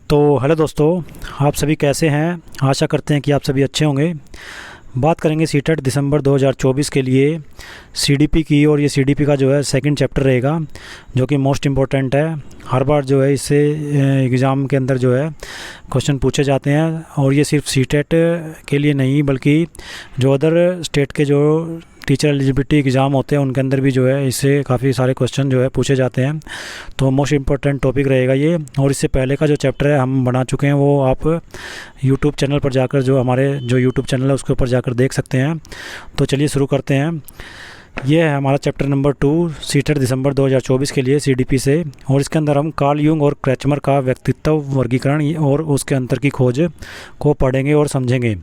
तो हेलो दोस्तों, आप सभी कैसे हैं। आशा करते हैं कि आप सभी अच्छे होंगे। बात करेंगे सीटेट दिसंबर 2024 के लिए सीडीपी की। और ये सीडीपी का जो है सेकंड चैप्टर रहेगा, जो कि मोस्ट इम्पोर्टेंट है। हर बार जो है इससे एग्ज़ाम के अंदर जो है क्वेश्चन पूछे जाते हैं। और ये सिर्फ सीटेट के लिए नहीं, बल्कि जो अदर स्टेट के जो टीचर एलिजिबिलिटी एग्ज़ाम होते हैं उनके अंदर भी जो है इससे काफ़ी सारे क्वेश्चन जो है पूछे जाते हैं। तो मोस्ट इम्पोर्टेंट टॉपिक रहेगा ये। और इससे पहले का जो चैप्टर है हम बना चुके हैं, वो आप यूट्यूब चैनल पर जाकर, जो हमारे जो यूट्यूब चैनल है उसके ऊपर जाकर देख सकते हैं। तो चलिए शुरू करते हैं। ये है हमारा चैप्टर नंबर 2 सीटेट दिसंबर 2024 के लिए सीडीपी से। और इसके अंदर हम कार्ल यूंग और क्रैचमर का व्यक्तित्व वर्गीकरण और उसके अंतर की खोज को पढ़ेंगे और समझेंगे।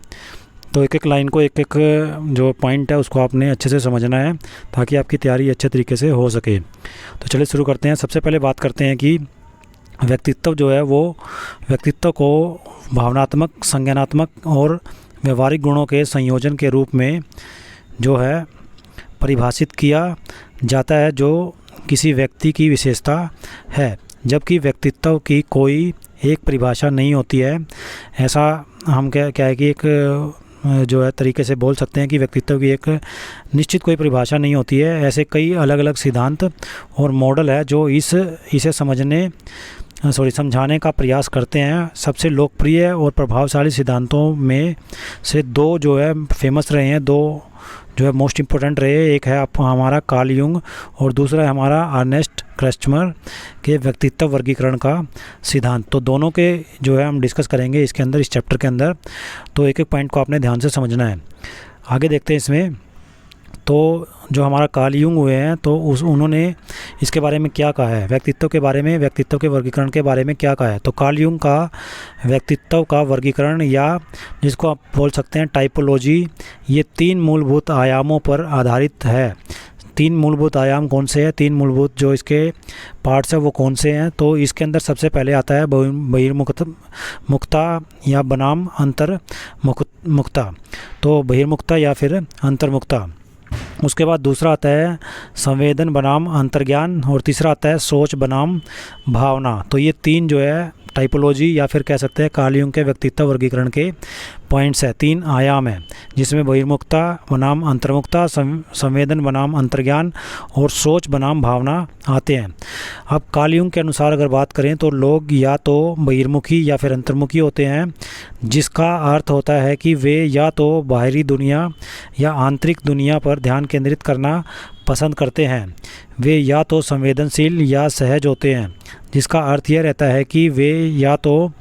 तो एक एक लाइन को, एक एक जो पॉइंट है उसको आपने अच्छे से समझना है, ताकि आपकी तैयारी अच्छे तरीके से हो सके। तो चलिए शुरू करते हैं। सबसे पहले बात करते हैं कि व्यक्तित्व जो है वो व्यक्तित्व को भावनात्मक, संज्ञानात्मक और व्यवहारिक गुणों के संयोजन के रूप में जो है परिभाषित किया जाता है, जो किसी व्यक्ति की विशेषता है। जबकि व्यक्तित्व की कोई एक परिभाषा नहीं होती है। ऐसा हम क्या है कि एक जो है तरीके से बोल सकते हैं कि व्यक्तित्व की एक निश्चित कोई परिभाषा नहीं होती है। ऐसे कई अलग अलग सिद्धांत और मॉडल है जो इसे समझाने का प्रयास करते हैं। सबसे लोकप्रिय और प्रभावशाली सिद्धांतों में से दो जो है फेमस रहे हैं, दो जो है मोस्ट इम्पोर्टेंट रहे। एक है हमारा कार्ल यूंग और दूसरा है हमारा अर्नेस्ट क्रैचमर के व्यक्तित्व वर्गीकरण का सिद्धांत। तो दोनों के जो है हम डिस्कस करेंगे इसके अंदर, इस चैप्टर के अंदर। तो एक एक पॉइंट को आपने ध्यान से समझना है। आगे देखते हैं इसमें। तो जो हमारा कार्ल यूंग हुए हैं, तो उन्होंने इसके बारे में क्या कहा है, व्यक्तित्व के बारे में, व्यक्तित्व के वर्गीकरण के बारे में क्या कहा है। तो कार्ल यूंग का व्यक्तित्व का वर्गीकरण, या जिसको आप बोल सकते हैं टाइपोलॉजी, ये 3 मूलभूत आयामों पर आधारित है। 3 मूलभूत आयाम कौन से हैं, 3 मूलभूत जो इसके पार्ट्स हैं वो कौन से हैं। तो इसके अंदर सबसे पहले आता है बहिर्मुखता या बनाम अंतर्मुखता। तो बहिर्मुखता या फिर अंतर्मुखता। उसके बाद दूसरा आता है संवेदन बनाम अंतर्ज्ञान, और तीसरा आता है सोच बनाम भावना। तो ये 3 जो है टाइपोलॉजी या फिर कह सकते हैं कार्ल यूंग के व्यक्तित्व वर्गीकरण के पॉइंट्स है। 3 आयाम है, जिसमें बहिर्मुखता बनाम अंतर्मुखता, संवेदन बनाम अंतर्ज्ञान और सोच बनाम भावना आते हैं। अब कार्ल यूंग के अनुसार अगर बात करें तो लोग या तो बहिर्मुखी या फिर अंतर्मुखी होते हैं, जिसका अर्थ होता है कि वे या तो बाहरी दुनिया या आंतरिक दुनिया पर ध्यान केंद्रित करना पसंद करते हैं। वे या तो संवेदनशील या सहज होते हैं, जिसका अर्थ यह रहता है कि वे या तो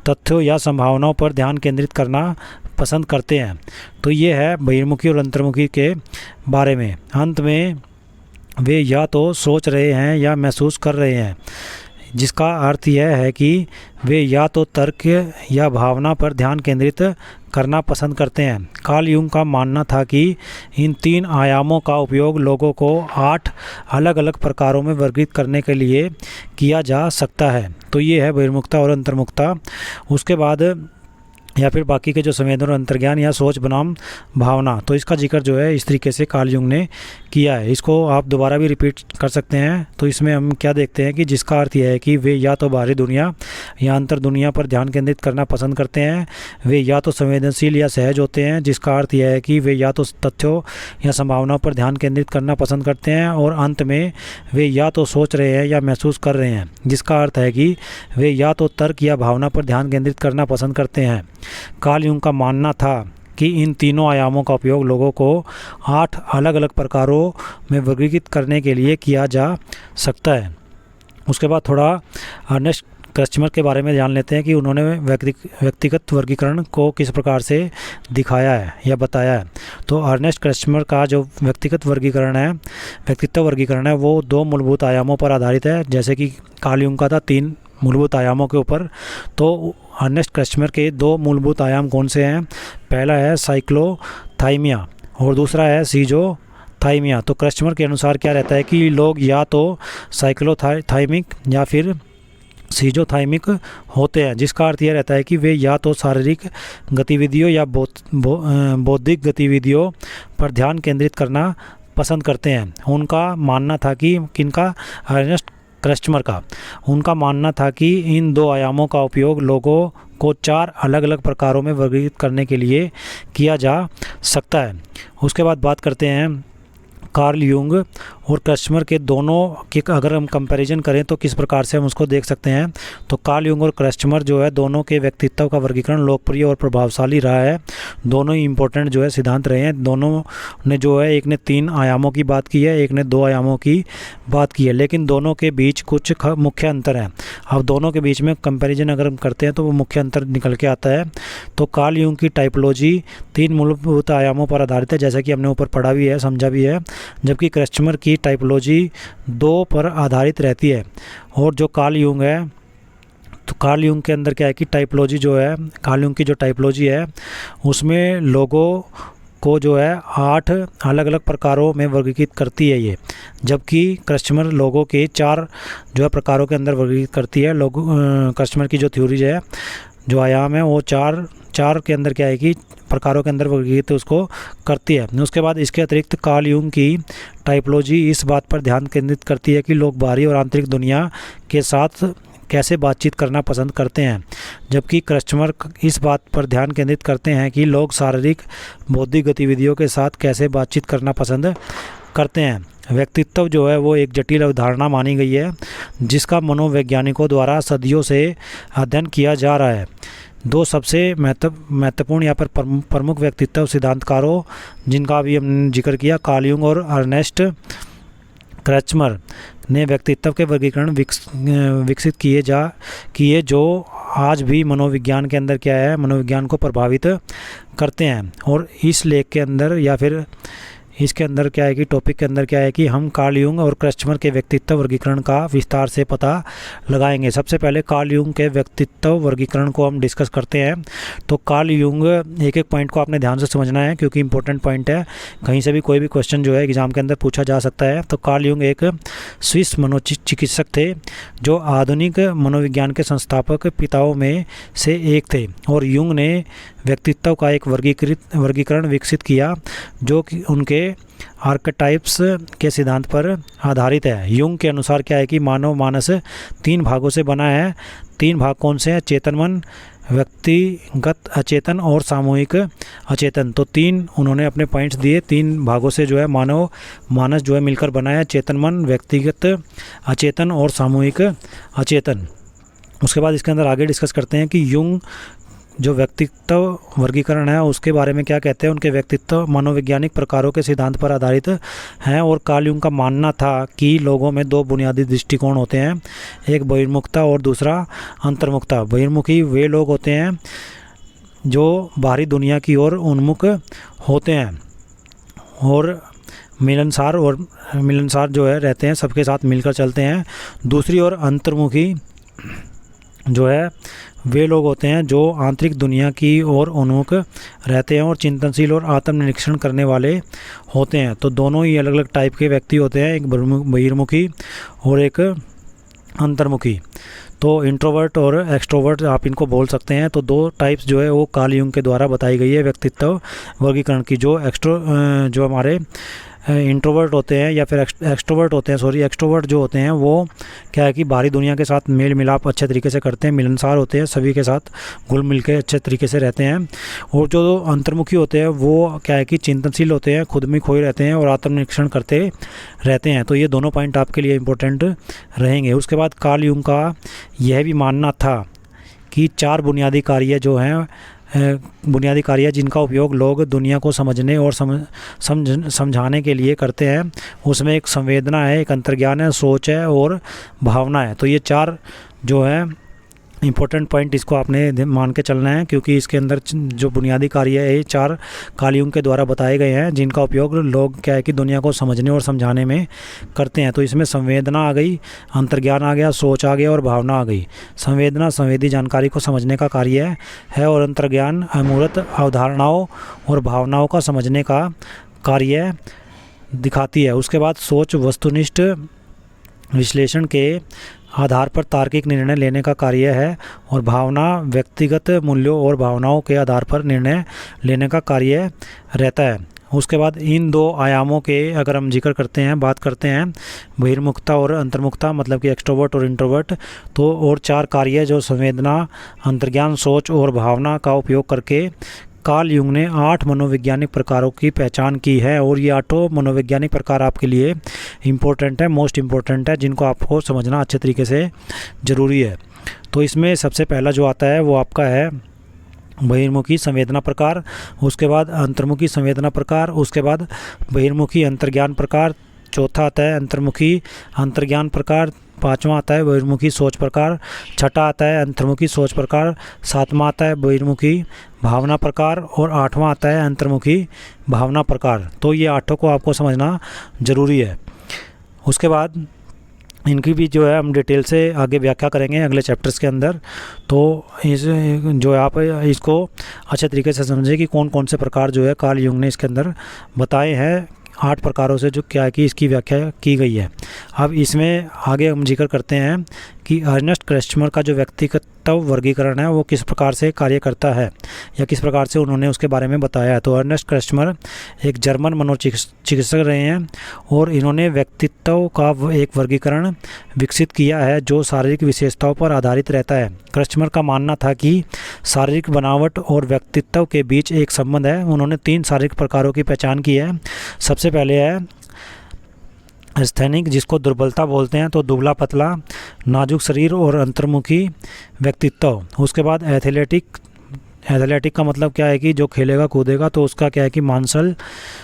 तथ्यों या संभावनाओं पर ध्यान केंद्रित करना पसंद करते हैं। तो ये है बहिर्मुखी और अंतर्मुखी के बारे में। अंत में वे या तो सोच रहे हैं या महसूस कर रहे हैं, जिसका अर्थ यह है कि वे या तो तर्क या भावना पर ध्यान केंद्रित करना पसंद करते हैं। कार्ल यूंग का मानना था कि इन 3 आयामों का उपयोग लोगों को 8 अलग अलग प्रकारों में वर्गीकृत करने के लिए किया जा सकता है। तो ये है बहिर्मुखता और अंतर्मुखता। उसके बाद या फिर बाकी के जो संवेदन और अंतर्ज्ञान या सोच बनाम भावना, तो इसका जिक्र जो है इस तरीके से कार्ल यूंग ने किया है। इसको आप दोबारा भी रिपीट कर सकते हैं। तो इसमें हम क्या देखते हैं कि जिसका अर्थ यह है कि वे या तो बाहरी दुनिया या अंतर दुनिया पर ध्यान केंद्रित करना पसंद करते हैं। वे या तो संवेदनशील या सहज होते हैं, जिसका अर्थ यह है कि वे या तो तथ्यों या संभावनाओं पर ध्यान केंद्रित करना पसंद करते हैं। और अंत में वे या तो सोच रहे हैं या महसूस कर रहे हैं, जिसका अर्थ है कि वे या तो तर्क या भावना पर ध्यान केंद्रित करना पसंद करते हैं। कार्ल यूंग का मानना था कि इन तीनों आयामों का उपयोग लोगों को 8 अलग अलग प्रकारों में वर्गीकृत करने के लिए किया जा सकता है। उसके बाद थोड़ा अर्नेस्ट क्रैचमर के बारे में जान लेते हैं कि उन्होंने व्यक्तिगत वर्गीकरण को किस प्रकार से दिखाया है या बताया है। तो अर्नेस्ट क्रैचमर का जो व्यक्तिगत वर्गीकरण है, व्यक्तित्व वर्गीकरण है, वो 2 मूलभूत आयामों पर आधारित है। जैसे कि कार्ल यूंग का था 3 मूलभूत आयामों के ऊपर। तो अर्नेस्ट क्रैचमर के 2 मूलभूत आयाम कौन से हैं? पहला है साइक्लोथाइमिया और दूसरा है सीजोथाइमिया। तो क्रैचमर के अनुसार क्या रहता है कि लोग या तो साइक्लोथाइमिक या फिर सीजोथाइमिक होते हैं, जिसका अर्थ यह रहता है कि वे या तो शारीरिक गतिविधियों या बौद्धिक गतिविधियों पर ध्यान केंद्रित करना पसंद करते हैं। उनका मानना था कि किनका, अर्नेस्ट क्रस्टमर का। उनका मानना था कि इन दो आयामों का उपयोग लोगों को 4 अलग अलग प्रकारों में वर्गीकृत करने के लिए किया जा सकता है। उसके बाद बात करते हैं कार्ल यूंग और क्रस्टमर के दोनों की अगर हम कंपैरिजन करें तो किस प्रकार से हम उसको देख सकते हैं। तो कार्ल यूंग और क्रस्टमर जो है दोनों के व्यक्तित्व का वर्गीकरण लोकप्रिय और प्रभावशाली रहा है। दोनों ही इम्पोर्टेंट जो है सिद्धांत रहे हैं। दोनों ने जो है, एक ने 3 आयामों की बात की है, एक ने 2 आयामों की बात की है, लेकिन दोनों के बीच कुछ मुख्य अंतर हैं। अब दोनों के बीच में कंपैरिजन अगर हम करते हैं तो वो मुख्य अंतर निकल के आता है। तो कार्ल यूंग की टाइपोलॉजी 3 मूलभूत आयामों पर आधारित है, जैसा कि हमने ऊपर पढ़ा भी है, समझा भी है, जबकि क्रस्टमर की टाइपोलॉजी 2 पर आधारित रहती है। और जो कार्ल यूंग है, तो कार्ल यूंग के अंदर क्या है कि टाइपोलॉजी जो है, कार्ल यूंग की जो टाइपोलॉजी है उसमें लोगों को जो है 8 अलग अलग प्रकारों में वर्गीकृत करती है ये, जबकि क्रस्टमर लोगों के 4 जो है प्रकारों के अंदर वर्गीकृत करती है। क्रस्टमर की जो थ्योरी है, जो आयाम है, वो 4 के अंदर क्या है कि प्रकारों के अंदर वर्गीकृत उसको करती है। उसके बाद इसके अतिरिक्त कार्ल यूंग की टाइपोलॉजी इस बात पर ध्यान केंद्रित करती है कि लोग बाहरी और आंतरिक दुनिया के साथ कैसे बातचीत करना पसंद करते हैं, जबकि क्रस्टमर इस बात पर ध्यान केंद्रित करते हैं कि लोग शारीरिक बौद्धिक गतिविधियों के साथ कैसे बातचीत करना पसंद करते हैं। व्यक्तित्व जो है वो एक जटिल अवधारणा मानी गई है, जिसका मनोवैज्ञानिकों द्वारा सदियों से अध्ययन किया जा रहा है। 2 सबसे महत्वपूर्ण यहाँ पर प्रमुख व्यक्तित्व सिद्धांतकारों, जिनका अभी हमने जिक्र किया, कार्ल यूंग और अर्नेस्ट क्रस्टमर ने व्यक्तित्व के वर्गीकरण विकसित किए जो आज भी मनोविज्ञान के अंदर क्या है, मनोविज्ञान को प्रभावित करते हैं। और इस लेख के अंदर या फिर इसके अंदर क्या है कि टॉपिक के अंदर क्या है कि हम कार्ल यूंग और क्रस्टमर के व्यक्तित्व वर्गीकरण का विस्तार से पता लगाएंगे। सबसे पहले कार्ल यूंग के व्यक्तित्व वर्गीकरण को हम डिस्कस करते हैं। तो कार्ल यूंग, एक एक पॉइंट को आपने ध्यान से समझना है क्योंकि इंपॉर्टेंट पॉइंट है, कहीं से भी कोई भी क्वेश्चन जो है एग्जाम के अंदर पूछा जा सकता है। तो कार्ल यूंग एक स्विस मनोचिकित्सक थे जो आधुनिक मनोविज्ञान के संस्थापक पिताओं में से एक थे, और यूंग ने व्यक्तित्व का एक वर्गीकरण विकसित किया जो कि उनके आर्केटाइप्स के सिद्धांत पर आधारित है। यूंग के अनुसार क्या है कि मानव मानस 3 भागों से बना है। 3 भाग कौन से हैं? चेतन मन, व्यक्तिगत अचेतन और सामूहिक अचेतन। तो 3 उन्होंने अपने पॉइंट्स दिए। 3 भागों से जो है मानव मानस जो है मिलकर बना है, चेतन मन, व्यक्तिगत अचेतन और सामूहिक अचेतन। उसके बाद इसके अंदर आगे डिस्कस करते हैं कि यूंग जो व्यक्तित्व वर्गीकरण है उसके बारे में क्या कहते हैं। उनके व्यक्तित्व मनोवैज्ञानिक प्रकारों के सिद्धांत पर आधारित हैं, और कार्ल यूंग का मानना था कि लोगों में 2 बुनियादी दृष्टिकोण होते हैं, एक बहिर्मुखता और दूसरा अंतर्मुखता। बहिर्मुखी वे लोग होते हैं जो बाहरी दुनिया की ओर उन्मुख होते हैं और मिलनसार जो है रहते हैं, सबके साथ मिलकर चलते हैं। दूसरी ओर अंतर्मुखी जो है वे लोग होते हैं जो आंतरिक दुनिया की ओर उन्मुख रहते हैं और चिंतनशील और आत्मनिरीक्षण करने वाले होते हैं। तो दोनों ही अलग अलग टाइप के व्यक्ति होते हैं, एक बहिर्मुखी और एक अंतर्मुखी। तो इंट्रोवर्ट और एक्सट्रोवर्ट आप इनको बोल सकते हैं। तो 2 टाइप्स जो है वो कार्ल यूंग के द्वारा बताई गई है व्यक्तित्व वर्गीकरण की। जो हमारे इंट्रोवर्ट होते हैं या फिर एक्सट्रोवर्ट जो होते हैं वो क्या है कि बाहरी दुनिया के साथ मेल मिलाप अच्छे तरीके से करते हैं, मिलनसार होते हैं, सभी के साथ घुल मिल के अच्छे तरीके से रहते हैं। और जो अंतर्मुखी होते हैं वो क्या है कि चिंतनशील होते हैं, खुद में खोए रहते हैं और आत्मनिरीक्षण करते रहते हैं। तो ये दोनों पॉइंट आपके लिए इम्पोर्टेंट रहेंगे। उसके बाद कार्ल यूंग का यह भी मानना था कि 4 बुनियादी कार्य जिनका उपयोग लोग दुनिया को समझने और समझाने के लिए करते हैं। उसमें एक संवेदना है, एक अंतर्ज्ञान है, सोच है और भावना है। तो ये 4 जो है इंपॉर्टेंट पॉइंट, इसको आपने मान के चलना है क्योंकि इसके अंदर जो बुनियादी कार्य है ये 4 कार्ल यूंग के द्वारा बताए गए हैं जिनका उपयोग लोग क्या है कि दुनिया को समझने और समझाने में करते हैं। तो इसमें संवेदना आ गई, अंतर्ज्ञान आ गया, सोच आ गया और भावना आ गई। संवेदना संवेदी जानकारी को समझने का कार्य है और अंतर्ज्ञान अमूर्त अवधारणाओं और भावनाओं का समझने का कार्य दिखाती है। उसके बाद सोच वस्तुनिष्ठ विश्लेषण के आधार पर तार्किक निर्णय लेने का कार्य है और भावना व्यक्तिगत मूल्यों और भावनाओं के आधार पर निर्णय लेने का कार्य रहता है। उसके बाद इन दो आयामों के अगर हम जिक्र करते हैं, बात करते हैं बहिर्मुखता और अंतर्मुखता, मतलब कि एक्सट्रोवर्ट और इंट्रोवर्ट, तो और 4 कार्य जो संवेदना, अंतर्ज्ञान, सोच और भावना का उपयोग करके कार्ल युंग ने 8 मनोवैज्ञानिक प्रकारों की पहचान की है। और ये 8 मनोवैज्ञानिक प्रकार आपके लिए इम्पोर्टेंट है, मोस्ट इम्पोर्टेंट है, जिनको आपको समझना अच्छे तरीके से ज़रूरी है। तो इसमें सबसे पहला जो आता है वो आपका है बहिर्मुखी संवेदना प्रकार, उसके बाद अंतर्मुखी संवेदना प्रकार, उसके बाद बहिर्मुखी अंतर्ज्ञान प्रकार, चौथा आता है अंतर्मुखी अंतर्ज्ञान प्रकार, पांचवा आता है बहिर्मुखी सोच प्रकार, छठा आता है अंतर्मुखी सोच प्रकार, सातवां आता है बहिर्मुखी भावना प्रकार और आठवां आता है अंतर्मुखी भावना प्रकार। तो ये 8 को आपको समझना ज़रूरी है। उसके बाद इनकी भी जो है हम डिटेल से आगे व्याख्या करेंगे अगले चैप्टर्स के अंदर। तो इस जो है आप इसको अच्छे तरीके से समझें कि कौन कौन से प्रकार जो है कार्ल युंग ने इसके अंदर बताए हैं, 8 प्रकारों से जो क्या है कि इसकी व्याख्या की गई है। अब इसमें आगे हम जिक्र करते हैं कि अर्नेस्ट क्रेस्टमर का जो व्यक्तिगत वर्गीकरण है वो किस प्रकार से कार्य करता है या किस प्रकार से उन्होंने उसके बारे में बताया है। तो अर्नेस्ट क्रेस्टमर एक जर्मन मनोचिकित्सक रहे हैं और इन्होंने व्यक्तित्व का एक वर्गीकरण विकसित किया है जो शारीरिक विशेषताओं पर आधारित रहता है। क्रेस्टमर का मानना था कि शारीरिक बनावट और व्यक्तित्व के बीच एक संबंध है। उन्होंने 3 शारीरिक प्रकारों की पहचान की है। सबसे पहले है एस्थेनिक, जिसको दुर्बलता बोलते हैं, तो दुबला पतला, नाजुक शरीर और अंतर्मुखी व्यक्तित्व। उसके बाद एथलेटिक का मतलब क्या है कि जो खेलेगा कूदेगा, तो उसका क्या है कि मांसल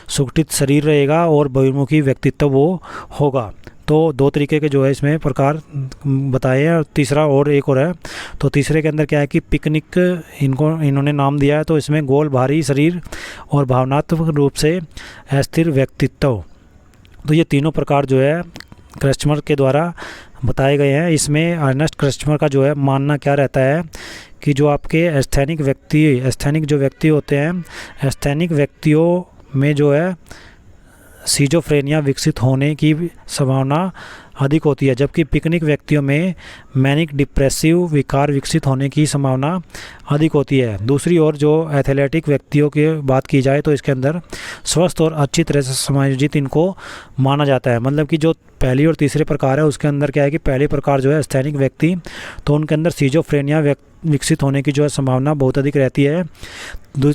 सुगठित शरीर रहेगा और बहिर्मुखी व्यक्तित्व वो होगा। तो 2 तरीके के जो है इसमें प्रकार बताए हैं। और तीसरा और एक और है, तो तीसरे के अंदर क्या है कि पिकनिक इन्होंने नाम दिया है। तो इसमें गोल भारी शरीर और भावनात्मक रूप से अस्थिर व्यक्तित्व। तो ये तीनों प्रकार जो है क्रेस्टमर के द्वारा बताए गए हैं। इसमें अर्नेस्ट क्रेस्टमर का जो है मानना क्या रहता है कि जो आपके एस्थेनिक जो व्यक्ति होते हैं, एस्थेनिक व्यक्तियों में जो है सिजोफ्रेनिया विकसित होने की संभावना अधिक होती है, जबकि पिकनिक व्यक्तियों में मैनिक डिप्रेसिव विकार विकसित होने की संभावना अधिक होती है। दूसरी ओर जो एथलेटिक व्यक्तियों की बात की जाए तो इसके अंदर स्वस्थ और अच्छी तरह से समायोजित इनको माना जाता है। मतलब कि जो पहली और तीसरे प्रकार है उसके अंदर क्या है कि पहले प्रकार जो है एस्थेनिक व्यक्ति, तो उनके अंदर सिजोफ्रेनिया विकसित होने की जो है संभावना बहुत अधिक रहती है।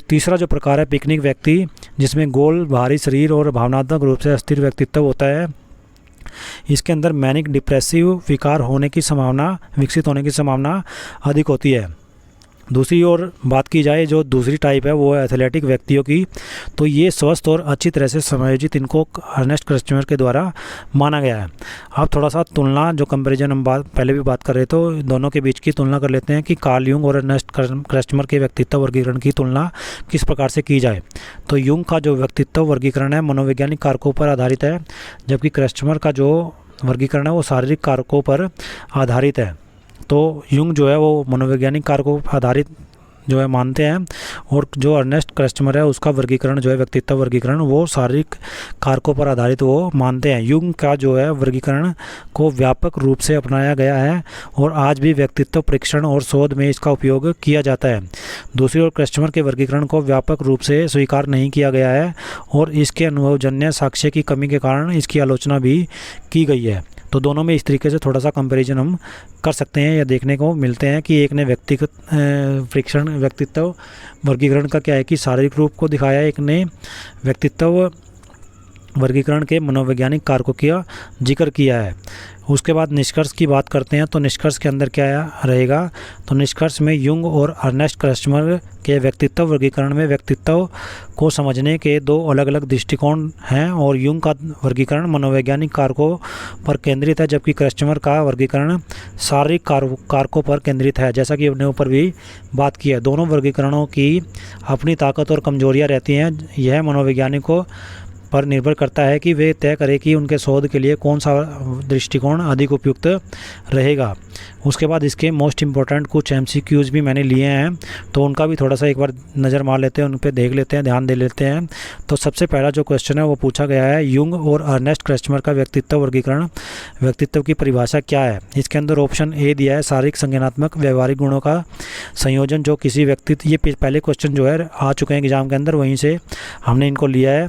तीसरा जो प्रकार है पिकनिक व्यक्ति, जिसमें गोल भारी शरीर और भावनात्मक रूप से अस्थिर व्यक्तित्व होता है, इसके अंदर मैनिक डिप्रेसिव विकार होने की संभावना, विकसित होने की संभावना अधिक होती है। दूसरी ओर बात की जाए जो दूसरी टाइप है वो है एथलेटिक व्यक्तियों की, तो ये स्वस्थ और अच्छी तरह से समायोजित इनको अर्नेस्ट क्रेस्टमर के द्वारा माना गया है। अब थोड़ा सा तुलना, जो कंपैरिजन हम पहले भी बात कर रहे तो दोनों के बीच की तुलना कर लेते हैं कि कार्ल युंग और अर्नेस्ट क्रेस्टमर के व्यक्तित्व वर्गीकरण की तुलना किस प्रकार से की जाए। तो युंग का जो व्यक्तित्व वर्गीकरण है मनोवैज्ञानिक कारकों पर आधारित है, जबकि क्रेस्टमर का जो वर्गीकरण है वो शारीरिक कारकों पर आधारित है। तो युंग जो है वो मनोवैज्ञानिक कारकों पर आधारित जो है मानते हैं, और जो अर्नेस्ट क्रेस्टमर है उसका वर्गीकरण जो है व्यक्तित्व वर्गीकरण वो शारीरिक कारकों पर आधारित वो मानते हैं। युंग का जो है वर्गीकरण को व्यापक रूप से अपनाया गया है और आज भी व्यक्तित्व परीक्षण और शोध में इसका उपयोग किया जाता है। दूसरी ओर क्रेस्टमर के वर्गीकरण को व्यापक रूप से स्वीकार नहीं किया गया है और इसके अनुभवजन्य साक्ष्य की कमी के कारण इसकी आलोचना भी की गई है। तो दोनों में इस तरीके से थोड़ा सा कंपैरिजन हम कर सकते हैं या देखने को मिलते हैं कि एक ने व्यक्तिगत परीक्षण व्यक्तित्व वर्गीकरण का क्या है कि शारीरिक रूप को दिखाया है, एक ने व्यक्तित्व वर्गीकरण के मनोवैज्ञानिक कारकों का जिक्र किया है। उसके बाद निष्कर्ष की बात करते हैं। तो निष्कर्ष के अंदर क्या रहेगा, तो निष्कर्ष में युंग और अर्नेस्ट क्रेस्टमर के व्यक्तित्व वर्गीकरण में व्यक्तित्व को समझने के 2 अलग अलग दृष्टिकोण हैं और युंग का वर्गीकरण मनोवैज्ञानिक कारकों पर केंद्रित है, जबकि क्रेस्टमर का वर्गीकरण शारीरिक कारकों पर केंद्रित है। जैसा कि अपने ऊपर भी बात की है, दोनों वर्गीकरणों की अपनी ताकत और कमजोरियाँ रहती हैं। यह मनोवैज्ञानिकों पर निर्भर करता है कि वे तय करें कि उनके शोध के लिए कौन सा दृष्टिकोण अधिक उपयुक्त रहेगा। उसके बाद इसके मोस्ट इम्पोर्टेंट कुछ MCQs भी मैंने लिए हैं, तो उनका भी थोड़ा सा एक बार नज़र मार लेते हैं, उन पर देख लेते हैं, ध्यान दे लेते हैं। तो सबसे पहला जो क्वेश्चन है वो पूछा गया है, युंग और अर्नेस्ट क्रेस्टमर का व्यक्तित्व वर्गीकरण, व्यक्तित्व की परिभाषा क्या है। इसके अंदर ऑप्शन ए दिया है शारीरिक संज्ञानात्मक व्यवहारिक गुणों का संयोजन जो किसी व्यक्ति, ये पहले क्वेश्चन जो है आ चुके हैं एग्जाम के अंदर, वहीं से हमने इनको लिया है।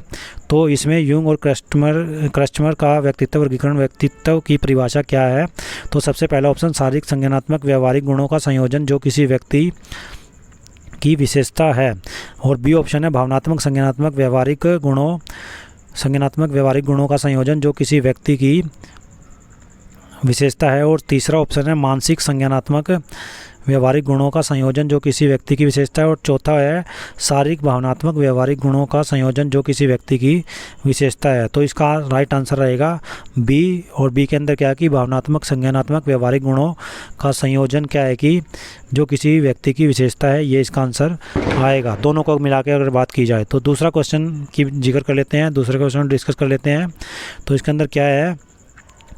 तो इसमें यूंग और क्रस्टमर का व्यक्तित्व वर्गीकरण, व्यक्तित्व की परिभाषा क्या है? तो सबसे पहला ऑप्शन शारीरिक, संज्ञानात्मक, व्यवहारिक गुणों का संयोजन जो किसी व्यक्ति की विशेषता है। और बी ऑप्शन है भावनात्मक, संज्ञानात्मक, व्यवहारिक गुणों का संयोजन जो किसी व्यक्ति की विशेषता है। और तीसरा ऑप्शन है मानसिक, संज्ञानात्मक, व्यवहारिक गुणों का संयोजन जो किसी व्यक्ति की विशेषता है। और चौथा है शारीरिक, भावनात्मक, व्यवहारिक गुणों का संयोजन जो किसी व्यक्ति की विशेषता है। तो इसका राइट आंसर रहेगा बी। और बी के अंदर क्या है कि भावनात्मक, संज्ञानात्मक, व्यवहारिक गुणों का संयोजन क्या है कि जो किसी व्यक्ति की विशेषता है, ये इसका आंसर आएगा। दोनों को मिला के अगर बात की जाए तो दूसरा क्वेश्चन की जिक्र कर लेते हैं, दूसरे क्वेश्चन डिस्कस कर लेते हैं। तो इसके अंदर क्या है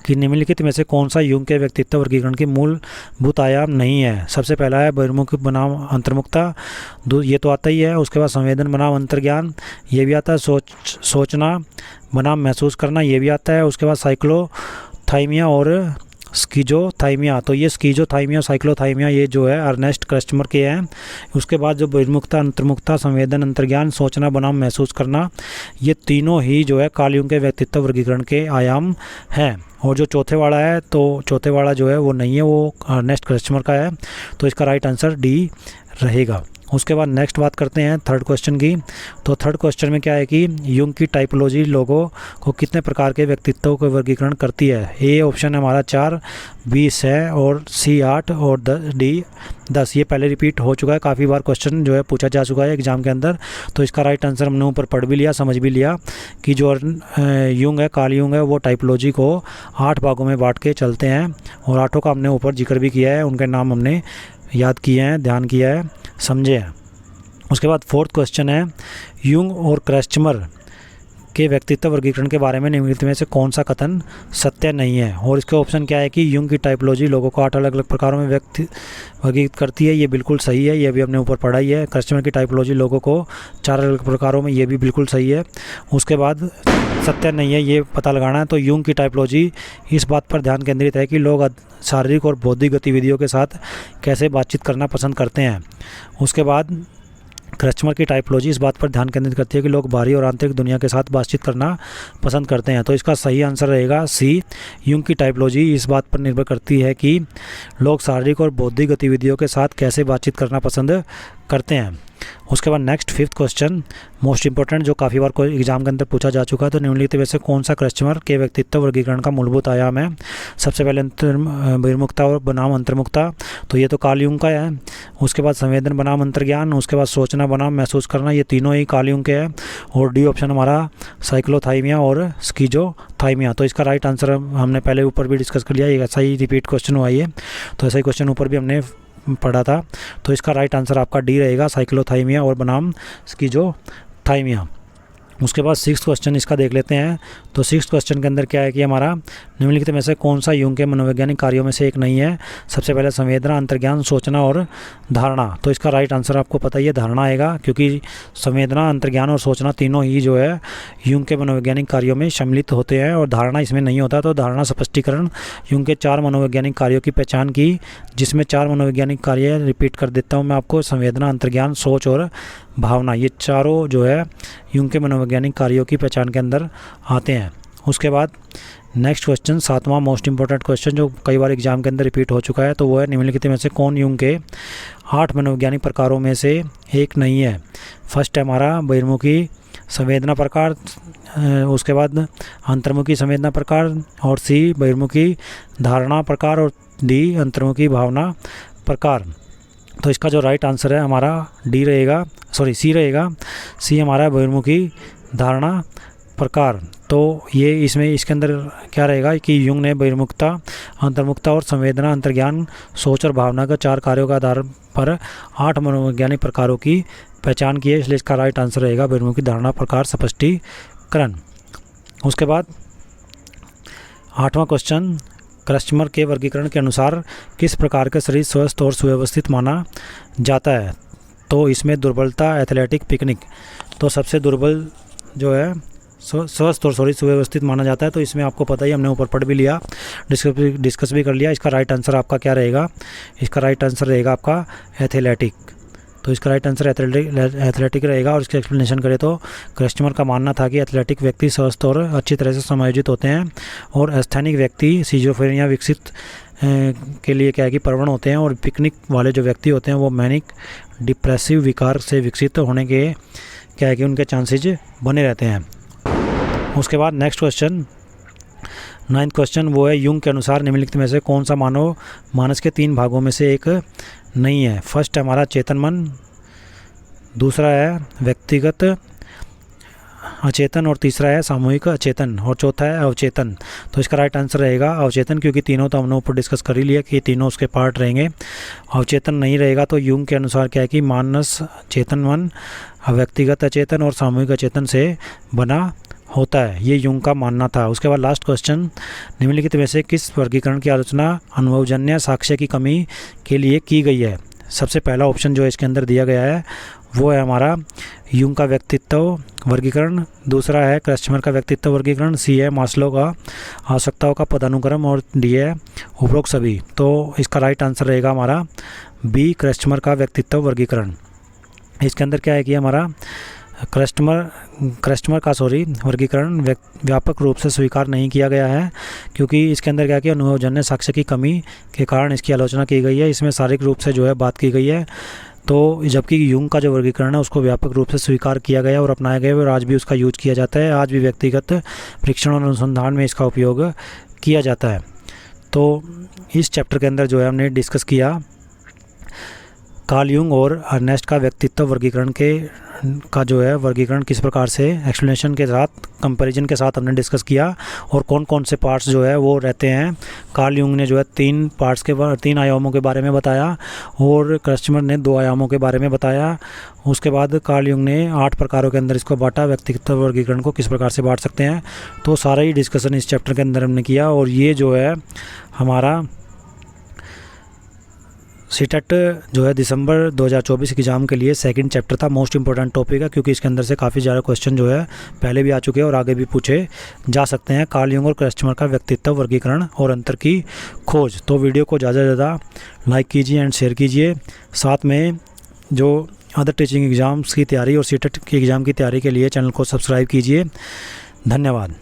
कि निम्नलिखित में से कौन सा यूंग के व्यक्तित्व वर्गीकरण की मूलभूत आयाम नहीं है? सबसे पहला है बहिर्मुख बनाम अंतर्मुखता, ये तो आता ही है। उसके बाद संवेदन बनाम अंतर्ज्ञान, ये भी आता है। सोचना बनाम महसूस करना, ये भी आता है। उसके बाद साइक्लोथाइमिया और स्कीजोथाइमिया, तो ये स्कीजोथाइमिया, साइक्लोथाइमिया ये जो है अर्नेस्ट क्रस्टमर के हैं। उसके बाद जो बहिर्मुखता, अंतर्मुखता, संवेदन, अंतर्ज्ञान, सोचना बनाम महसूस करना, ये तीनों ही जो है कार्ल यूंग के व्यक्तित्व वर्गीकरण के आयाम हैं। और जो चौथे वाला है, तो चौथे वाला जो है वो नहीं है, वो अर्नेस्ट क्रस्टमर का है। तो इसका राइट आंसर डी रहेगा। उसके बाद नेक्स्ट बात करते हैं थर्ड क्वेश्चन की। तो थर्ड क्वेश्चन में क्या है कि यूंग की टाइपोलॉजी लोगों को कितने प्रकार के व्यक्तित्वों को वर्गीकरण करती है? ए ऑप्शन है हमारा 4, बी 6 और सी 8 और डी 10। ये पहले रिपीट हो चुका है, काफ़ी बार क्वेश्चन जो है पूछा जा चुका है एग्जाम के अंदर। तो इसका राइट आंसर हमने ऊपर पढ़ भी लिया, समझ भी लिया कि जो यूंग है, कार्ल यूंग है, वो टाइपोलॉजी को 8 भागों में बांट के चलते हैं। और 8 का हमने ऊपर जिक्र भी किया है, उनके नाम हमने याद किए हैं, ध्यान किया है, समझे हैं। उसके बाद फोर्थ क्वेश्चन है यूंग और क्रस्टमर के व्यक्तित्व वर्गीकरण के बारे में निम्नलिखित में से कौन सा कथन सत्य नहीं है? और इसके ऑप्शन क्या है कि यूंग की टाइपोलॉजी लोगों को 8 अलग अलग प्रकारों में वर्गीकृत करती है, ये बिल्कुल सही है, ये भी हमने ऊपर पढ़ा ही है। क्रस्टमर की टाइपोलॉजी लोगों को 4 अलग अलग प्रकारों में, ये भी बिल्कुल सही है। उसके बाद सत्य नहीं है, ये पता लगाना है। तो यूंग की टाइपोलॉजी इस बात पर ध्यान केंद्रित है कि लोग शारीरिक और बौद्धिक गतिविधियों के साथ कैसे बातचीत करना पसंद करते हैं। उसके बाद क्रस्टमर की टाइपोलॉजी इस बात पर ध्यान केंद्रित करती है कि लोग बाहरी और आंतरिक दुनिया के साथ बातचीत करना पसंद करते हैं। तो इसका सही आंसर रहेगा सी। यूंग की टाइपोलॉजी इस बात पर निर्भर करती है कि लोग शारीरिक और बौद्धिक गतिविधियों के साथ कैसे बातचीत करना पसंद करते हैं। उसके बाद next fifth question most important, जो काफ़ी बार कोई एग्जाम के अंदर पूछा जा चुका है। तो निम्नलिखित में से कौन सा क्रस्टमर के व्यक्तित्व वर्गीकरण का मूलभूत आयाम है? सबसे पहले बहिर्मुखता और बनाम अंतर्मुखता, तो ये तो कार्ल यूंग का है। उसके बाद संवेदन बनाम अंतर्ज्ञान, उसके बाद सोचना बनाम महसूस करना, ये तीनों ही कार्ल यूंग के हैं। और डी ऑप्शन हमारा साइक्लोथाइमिया और स्कीजोथाइमिया। तो इसका राइट आंसर हमने पहले ऊपर भी डिस्कस कर लिया, ये ऐसा ही रिपीट क्वेश्चन हुआ है, तो ऐसा ही क्वेश्चन ऊपर भी हमने पढ़ा था। तो इसका राइट आंसर आपका डी रहेगा, साइक्लोथाइमिया और बनाम स्कीजोथाइमिया। उसके बाद सिक्स्थ क्वेश्चन इसका देख लेते हैं। तो सिक्स्थ क्वेश्चन के अंदर क्या है कि हमारा निम्नलिखित में से कौन सा यूंग के मनोवैज्ञानिक कार्यों में से एक नहीं है? सबसे पहले संवेदना, अंतर्ज्ञान, सोचना और धारणा। तो इसका राइट आंसर आपको पता ही है, धारणा आएगा, क्योंकि संवेदना, अंतर्ज्ञान और सोचना तीनों ही जो है यूंग के मनोवैज्ञानिक कार्यों में सम्मिलित होते हैं और धारणा इसमें नहीं होता। तो धारणा स्पष्टीकरण यूंग के 4 मनोवैज्ञानिक कार्यों की पहचान की, जिसमें 4 मनोवैज्ञानिक कार्य रिपीट कर देता हूँ मैं आपको, संवेदना, अंतर्ज्ञान, सोच और भावना, ये चारों जो है यूंग के मनोवैज्ञानिक कार्यों की पहचान के अंदर आते हैं। उसके बाद नेक्स्ट क्वेश्चन, 7वां मोस्ट इंपॉर्टेंट क्वेश्चन, जो कई बार एग्जाम के अंदर रिपीट हो चुका है, तो वो है निम्नलिखित में से कौन यूंग के 8 मनोवैज्ञानिक प्रकारों में से एक नहीं है? फर्स्ट है हमारा बहिर्मुखी संवेदना प्रकार, उसके बाद अंतर्मुखी संवेदना प्रकार, और सी बहिर्मुखी धारणा प्रकार, और डी अंतर्मुखी भावना प्रकार। तो इसका जो राइट आंसर है हमारा डी रहेगा, सी रहेगा। सी हमारा बहिर्मुखी धारणा प्रकार। तो ये इसके अंदर क्या रहेगा कि यूंग ने बहिर्मुखता, अंतर्मुखता और संवेदना, अंतर्ज्ञान, सोच और भावना का 4 कार्यों के आधार पर 8 मनोवैज्ञानिक प्रकारों की पहचान की है, इसलिए इसका राइट आंसर रहेगा बहिर्मुखी धारणा प्रकार स्पष्टीकरण। उसके बाद 8वां क्वेश्चन, क्रस्टमर के वर्गीकरण के अनुसार किस प्रकार का शरीर स्वस्थ और सुव्यवस्थित माना जाता है? तो इसमें दुर्बलता, एथलेटिक, पिकनिक। तो सबसे दुर्बल जो है स्वस्थ और सुव्यवस्थित माना जाता है। तो इसमें आपको पता ही, हमने ऊपर पढ़ भी लिया, डिस्कस भी कर लिया। इसका राइट आंसर आपका क्या रहेगा? इसका राइट आंसर रहेगा आपका एथलेटिक। तो इसका राइट आंसर एथलेटिक रहेगा। और इसका एक्सप्लेनेशन करें तो क्रेस्टमर का मानना था कि एथलेटिक व्यक्ति स्वस्थ और अच्छी तरह से समायोजित होते हैं, और अस्थैनिक व्यक्ति सिजोफ्रेनिया विकसित के लिए क्या है कि प्रवण होते हैं, और पिकनिक वाले जो व्यक्ति होते हैं वो मैनिक डिप्रेसिव विकार से विकसित होने के क्या है कि उनके चांसेज बने रहते हैं। उसके बाद नेक्स्ट क्वेश्चन, 9th क्वेश्चन, वो है युंग के अनुसार निम्नलिखित में से कौन सा मानव मानस के 3 भागों में से एक नहीं है? फर्स्ट है हमारा चेतन मन, दूसरा है व्यक्तिगत अचेतन, और तीसरा है सामूहिक अचेतन, और चौथा है अवचेतन। तो इसका राइट आंसर रहेगा अवचेतन, क्योंकि तीनों तो हमने ऊपर डिस्कस कर ही लिया कि तीनों उसके पार्ट रहेंगे। अवचेतन नहीं रहेगा। तो युंग के अनुसार क्या है कि मानस चेतन मन व्यक्तिगत अचेतन और सामूहिक अचेतन से बना होता है, ये युंग का मानना था। उसके बाद लास्ट क्वेश्चन, निम्नलिखित में से किस वर्गीकरण की आलोचना अनुभवजन्य साक्ष्य की कमी के लिए की गई है? सबसे पहला ऑप्शन जो है इसके अंदर दिया गया है वो है हमारा युंग का व्यक्तित्व वर्गीकरण, दूसरा है क्रेस्टमर का व्यक्तित्व वर्गीकरण, सी है मास्लो का आवश्यकताओं का पदानुक्रम, और डी है उपरोक्त सभी। तो इसका राइट आंसर रहेगा हमारा बी, क्रेस्टमर का व्यक्तित्व वर्गीकरण। इसके अंदर क्या है कि हमारा क्रेस्टमर का वर्गीकरण व्यापक रूप से स्वीकार नहीं किया गया है, क्योंकि इसके अंदर क्या है कि अनुभवजन्य साक्ष्य की कमी के कारण इसकी आलोचना की गई है। इसमें शारीरिक रूप से जो है बात की गई है। तो जबकि युंग का जो वर्गीकरण है उसको व्यापक रूप से स्वीकार किया गया और अपनाया गया, और आज भी उसका यूज किया जाता है। आज भी व्यक्तिगत परीक्षण और अनुसंधान में इसका उपयोग किया जाता है। तो इस चैप्टर के अंदर जो है हमने डिस्कस किया कार्ल युंग और अर्नेस्ट का व्यक्तित्व वर्गीकरण का जो है वर्गीकरण किस प्रकार से एक्सप्लेनेशन के साथ, कंपैरिजन के साथ हमने डिस्कस किया, और कौन कौन से पार्ट्स जो है वो रहते हैं। कार्ल युंग ने जो है 3 आयामों के बारे में बताया, और क्रेस्टमर ने 2 आयामों के बारे में बताया। उसके बाद कार्ल युंग ने 8 प्रकारों के अंदर इसको बांटा, व्यक्तित्व वर्गीकरण को किस प्रकार से बांट सकते हैं। तो सारा ही डिस्कशन इस चैप्टर के अंदर हमने किया, और ये जो है हमारा सीटेट जो है दिसंबर 2024 एग्ज़ाम के लिए 2nd चैप्टर था। मोस्ट इंपॉर्टेंट टॉपिक है, क्योंकि इसके अंदर से काफ़ी ज़्यादा क्वेश्चन जो है पहले भी आ चुके हैं और आगे भी पूछे जा सकते हैं। कार्ल युंग और क्रेस्टमर का व्यक्तित्व वर्गीकरण और अंतर की खोज। तो वीडियो को ज़्यादा से ज़्यादा लाइक कीजिए एंड शेयर कीजिए। साथ में जो अदर टीचिंग एग्ज़ाम्स की तैयारी और सीटेट के एग्ज़ाम की तैयारी के लिए चैनल को सब्सक्राइब कीजिए। धन्यवाद।